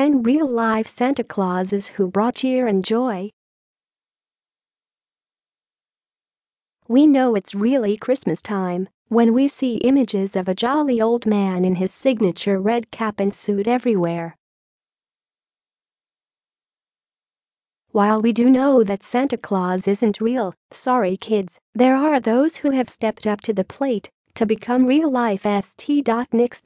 10 real-life Santa Clauses who brought cheer and joy. We know it's really Christmas time when we see images of a jolly old man in his signature red cap and suit everywhere. While we do know that Santa Claus isn't real, sorry kids, there are those who have stepped up to the plate to become real-life st.nix.lets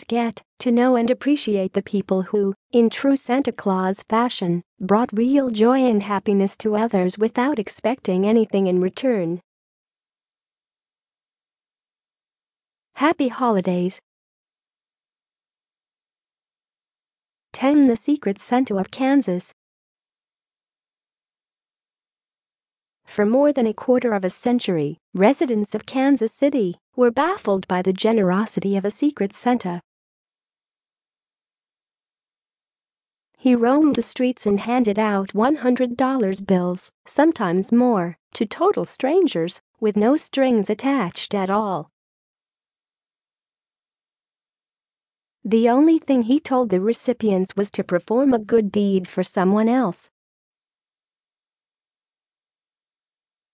get to know and appreciate the people who, in true Santa Claus fashion, brought real joy and happiness to others without expecting anything in return. Happy holidays. 10. The Secret Santa of Kansas. For more than a quarter of a century, residents of Kansas City were baffled by the generosity of a secret Santa. He roamed the streets and handed out $100 bills, sometimes more, to total strangers, with no strings attached at all. The only thing he told the recipients was to perform a good deed for someone else.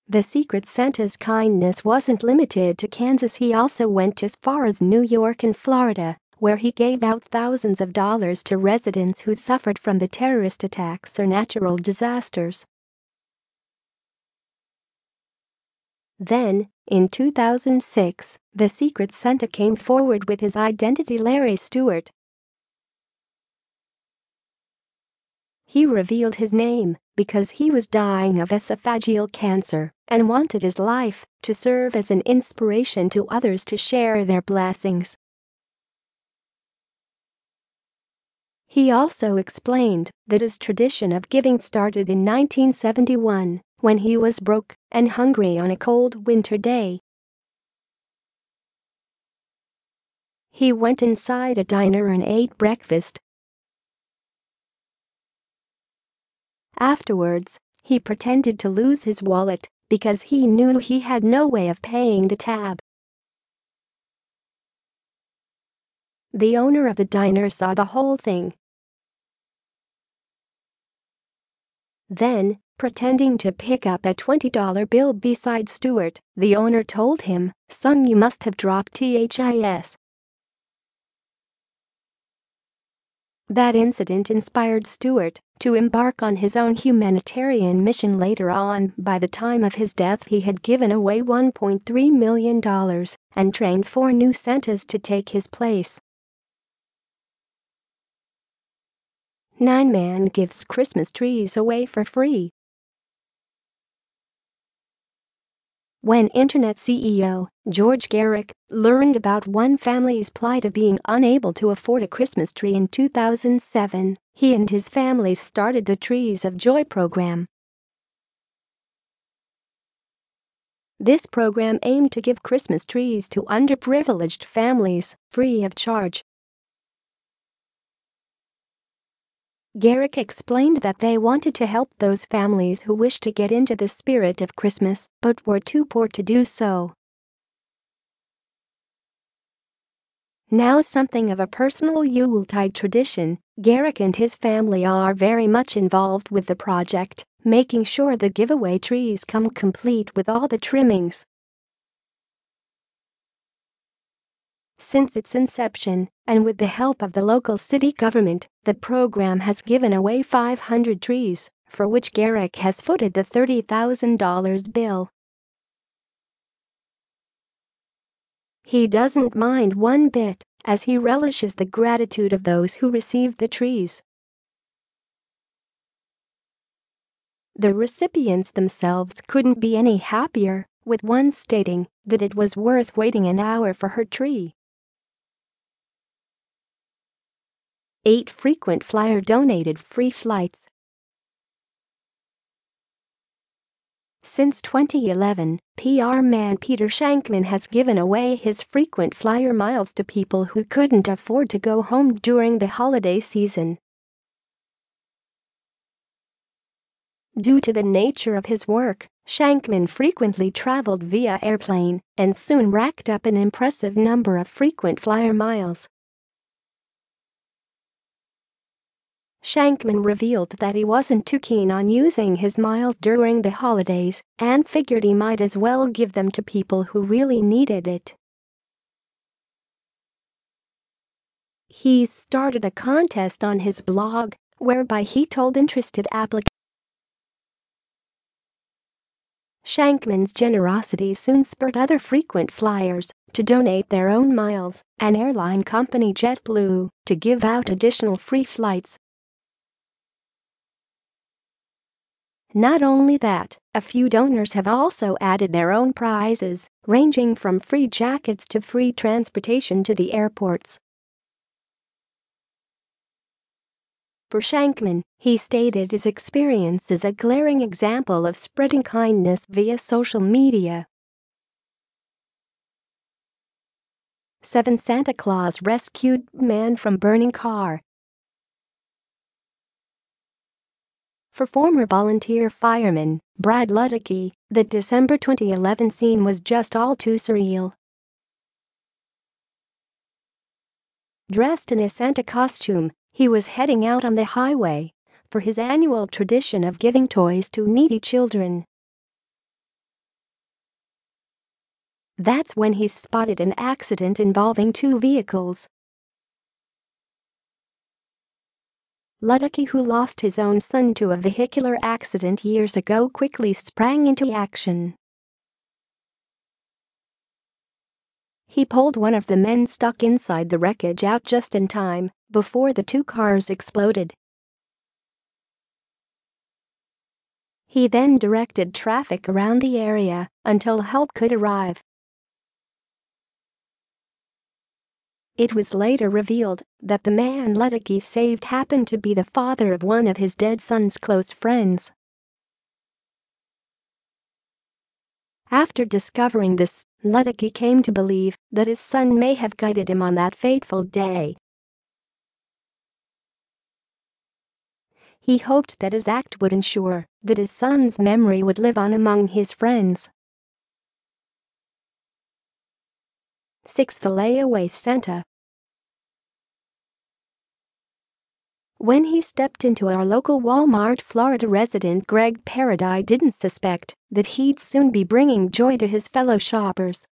The Secret Santa's kindness wasn't limited to Kansas. He also went as far as New York and Florida, where he gave out thousands of dollars to residents who suffered from the terrorist attacks or natural disasters. Then, in 2006, the Secret Santa came forward with his identity: Larry Stewart. He revealed his name because he was dying of esophageal cancer and wanted his life to serve as an inspiration to others to share their blessings. He also explained that his tradition of giving started in 1971 when he was broke and hungry on a cold winter day. He went inside a diner and ate breakfast. Afterwards, he pretended to lose his wallet because he knew he had no way of paying the tab. The owner of the diner saw the whole thing. Then, pretending to pick up a $20 bill beside Stewart, the owner told him, "Son, you must have dropped his." That incident inspired Stewart to embark on his own humanitarian mission later on. By the time of his death, he had given away $1.3 million and trained 4 new Santas to take his place. 9 Man gives Christmas trees away for free. When Internet CEO George Garrick learned about one family's plight of being unable to afford a Christmas tree in 2007, he and his family started the Trees of Joy program. This program aimed to give Christmas trees to underprivileged families, free of charge. Garrick explained that they wanted to help those families who wished to get into the spirit of Christmas but were too poor to do so. Now something of a personal Yuletide tradition, Garrick and his family are very much involved with the project, making sure the giveaway trees come complete with all the trimmings. Since its inception, and with the help of the local city government, the program has given away 500 trees, for which Garrick has footed the $30,000 bill. He doesn't mind one bit, as he relishes the gratitude of those who received the trees. The recipients themselves couldn't be any happier, with one stating that it was worth waiting an hour for her tree. 8 Frequent flyer donated free flights. Since 2011, PR man Peter Shankman has given away his frequent flyer miles to people who couldn't afford to go home during the holiday season. Due to the nature of his work, Shankman frequently traveled via airplane and soon racked up an impressive number of frequent flyer miles. Shankman revealed that he wasn't too keen on using his miles during the holidays and figured he might as well give them to people who really needed it. He started a contest on his blog whereby he told interested applicants. Shankman's generosity soon spurred other frequent flyers to donate their own miles and airline company JetBlue to give out additional free flights. Not only that, a few donors have also added their own prizes, ranging from free jackets to free transportation to the airports. For Shankman, he stated his experience is a glaring example of spreading kindness via social media. 7 Santa Claus rescued man from burning car. For former volunteer fireman Brad Ludicky, the December 2011 scene was just all too surreal. Dressed in a Santa costume, he was heading out on the highway for his annual tradition of giving toys to needy children. That's when he spotted an accident involving 2 vehicles. Ludicky, who lost his own son to a vehicular accident years ago, quickly sprang into action. He pulled one of the men stuck inside the wreckage out just in time before the 2 cars exploded. He then directed traffic around the area until help could arrive. It was later revealed that the man Ludicky saved happened to be the father of one of his dead son's close friends. After discovering this, Ludicky came to believe that his son may have guided him on that fateful day. He hoped that his act would ensure that his son's memory would live on among his friends. 6. The Layaway Santa. When he stepped into our local Walmart, Florida resident Greg Paradis didn't suspect that he'd soon be bringing joy to his fellow shoppers.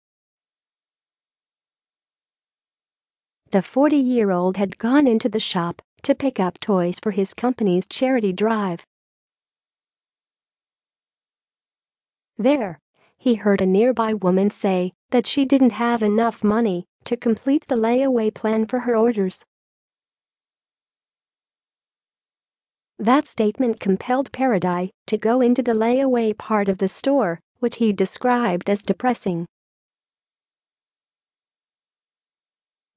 The 40-year-old had gone into the shop to pick up toys for his company's charity drive. There, he heard a nearby woman say that she didn't have enough money to complete the layaway plan for her orders. That statement compelled Paradis to go into the layaway part of the store, which he described as depressing.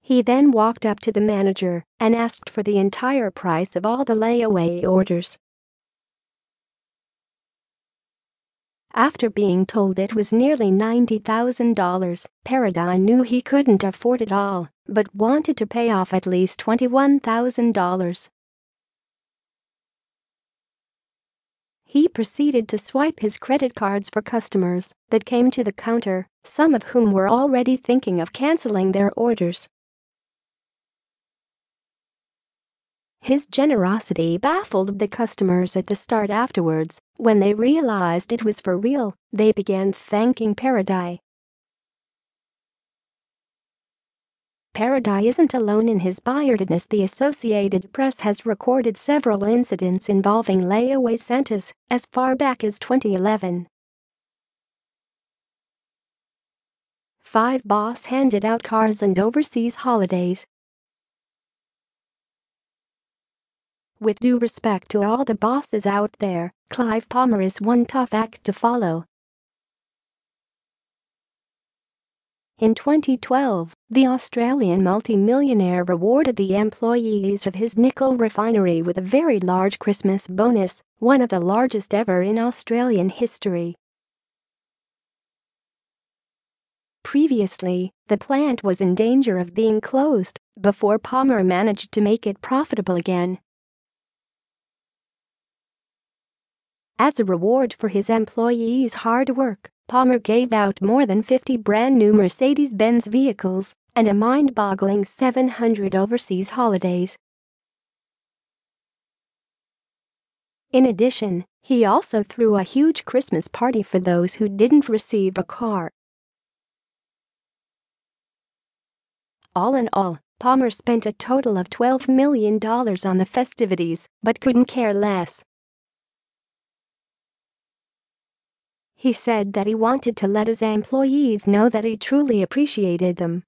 He then walked up to the manager and asked for the entire price of all the layaway orders. After being told it was nearly $90,000, Paradis knew he couldn't afford it all, but wanted to pay off at least $21,000. He proceeded to swipe his credit cards for customers that came to the counter, some of whom were already thinking of canceling their orders. His generosity baffled the customers at the start. Afterwards, when they realized it was for real, they began thanking Paradis. Paradis isn't alone in his buyerdness. The Associated Press has recorded several incidents involving layaway Santas as far back as 2011. 5 Boss handed out cars and overseas holidays. With due respect to all the bosses out there, Clive Palmer is one tough act to follow. In 2012, the Australian multi-millionaire rewarded the employees of his nickel refinery with a very large Christmas bonus, one of the largest ever in Australian history. Previously, the plant was in danger of being closed before Palmer managed to make it profitable again. As a reward for his employees' hard work, Palmer gave out more than 50 brand-new Mercedes-Benz vehicles and a mind-boggling 700 overseas holidays. In addition, he also threw a huge Christmas party for those who didn't receive a car. All in all, Palmer spent a total of $12 million on the festivities, but couldn't care less. He said that he wanted to let his employees know that he truly appreciated them.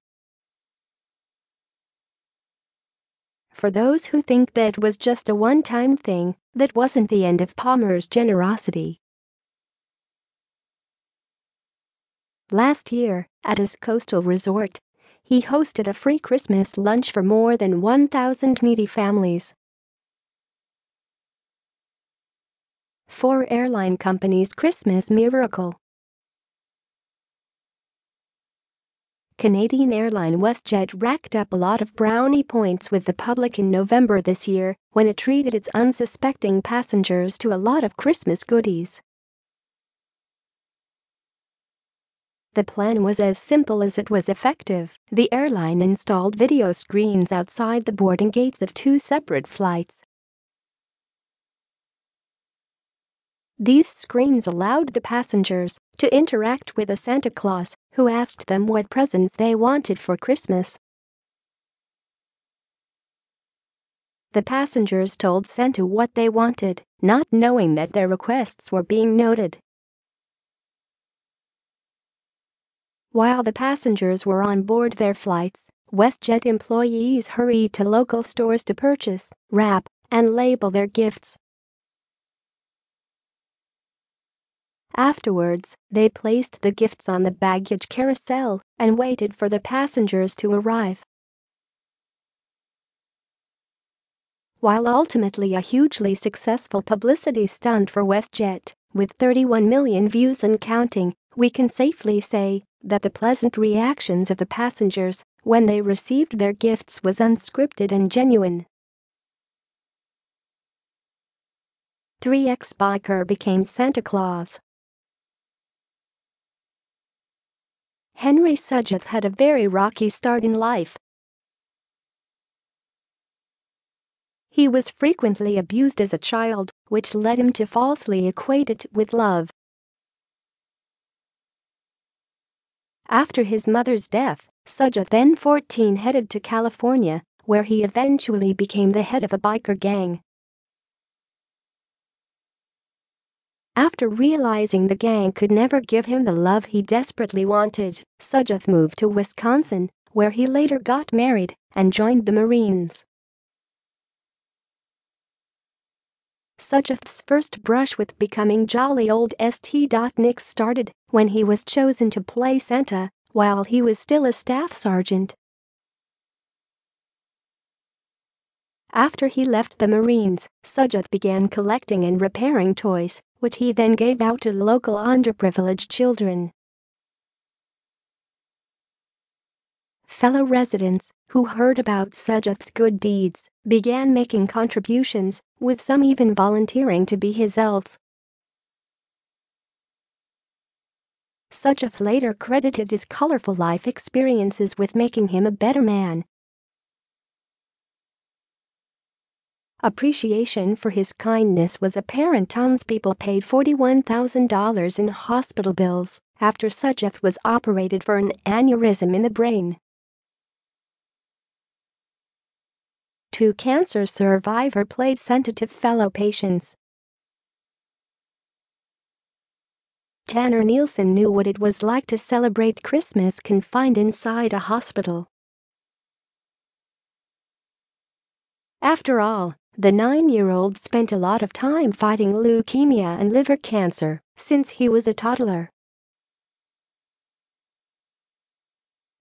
For those who think that was just a one-time thing, that wasn't the end of Palmer's generosity. Last year, at his coastal resort, he hosted a free Christmas lunch for more than 1,000 needy families. 4 airline companies' Christmas miracle. Canadian airline WestJet racked up a lot of brownie points with the public in November this year when it treated its unsuspecting passengers to a lot of Christmas goodies. The plan was as simple as it was effective. The airline installed video screens outside the boarding gates of 2 separate flights. These screens allowed the passengers to interact with a Santa Claus who asked them what presents they wanted for Christmas. The passengers told Santa what they wanted, not knowing that their requests were being noted. While the passengers were on board their flights, WestJet employees hurried to local stores to purchase, wrap, and label their gifts. Afterwards, they placed the gifts on the baggage carousel and waited for the passengers to arrive. While ultimately a hugely successful publicity stunt for WestJet, with 31 million views and counting, we can safely say that the pleasant reactions of the passengers when they received their gifts was unscripted and genuine. 3 ex-biker became Santa Claus. Henry Sudgeth had a very rocky start in life. He was frequently abused as a child, which led him to falsely equate it with love. After his mother's death, Sudgeth, then 14, headed to California, where he eventually became the head of a biker gang. After realizing the gang could never give him the love he desperately wanted, Sudgeth moved to Wisconsin, where he later got married and joined the Marines. Sudgeth's first brush with becoming jolly old St. started when he was chosen to play Santa while he was still a staff sergeant. After he left the Marines, Sudgeth began collecting and repairing toys, which he then gave out to local underprivileged children. Fellow residents, who heard about Sudgeth's good deeds, began making contributions, with some even volunteering to be his elves. Sudgeth later credited his colorful life experiences with making him a better man. Appreciation for his kindness was apparent. Townspeople paid $41,000 in hospital bills after Sudgeth was operated for an aneurysm in the brain. 2 cancer survivors played Santa to fellow patients. Tanner Nielsen knew what it was like to celebrate Christmas confined inside a hospital. After all, the 9-year-old spent a lot of time fighting leukemia and liver cancer since he was a toddler.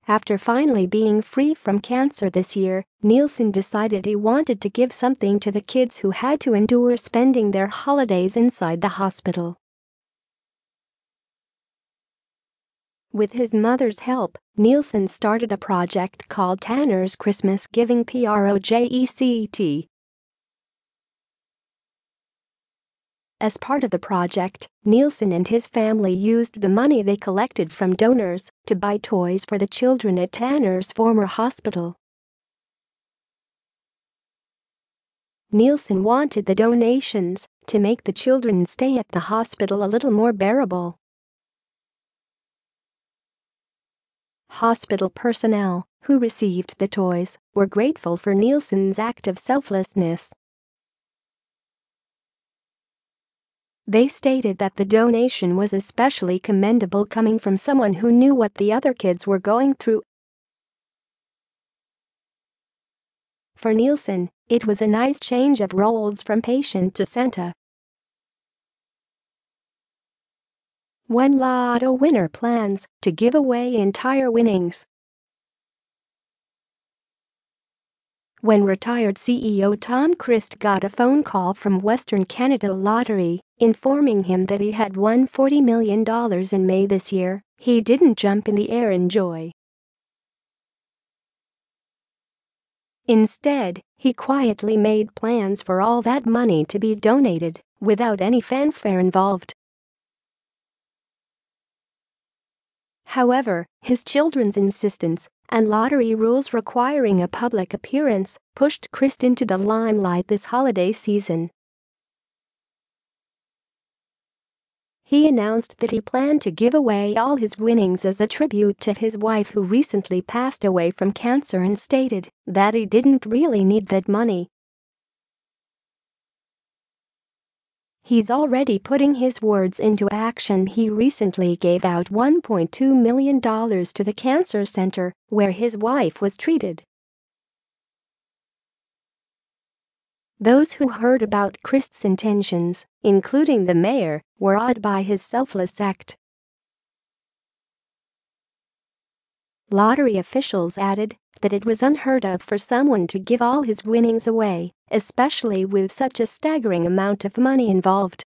After finally being free from cancer this year, Nielsen decided he wanted to give something to the kids who had to endure spending their holidays inside the hospital. With his mother's help, Nielsen started a project called Tanner's Christmas Giving Project. As part of the project, Nielsen and his family used the money they collected from donors to buy toys for the children at Tanner's former hospital. Nielsen wanted the donations to make the children's stay at the hospital a little more bearable. Hospital personnel, who received the toys, were grateful for Nielsen's act of selflessness. They stated that the donation was especially commendable coming from someone who knew what the other kids were going through. For Nielsen, it was a nice change of roles from patient to Santa. One lotto winner plans to give away entire winnings. When retired CEO Tom Christ got a phone call from Western Canada Lottery informing him that he had won $40 million in May this year, he didn't jump in the air in joy. Instead, he quietly made plans for all that money to be donated without any fanfare involved. However, his children's insistence and lottery rules requiring a public appearance pushed Christ into the limelight this holiday season. He announced that he planned to give away all his winnings as a tribute to his wife who recently passed away from cancer and stated that he didn't really need that money. He's already putting his words into action. He recently gave out $1.2 million to the cancer center where his wife was treated. Those who heard about Christ's intentions, including the mayor, were awed by his selfless act. Lottery officials added that it was unheard of for someone to give all his winnings away, especially with such a staggering amount of money involved.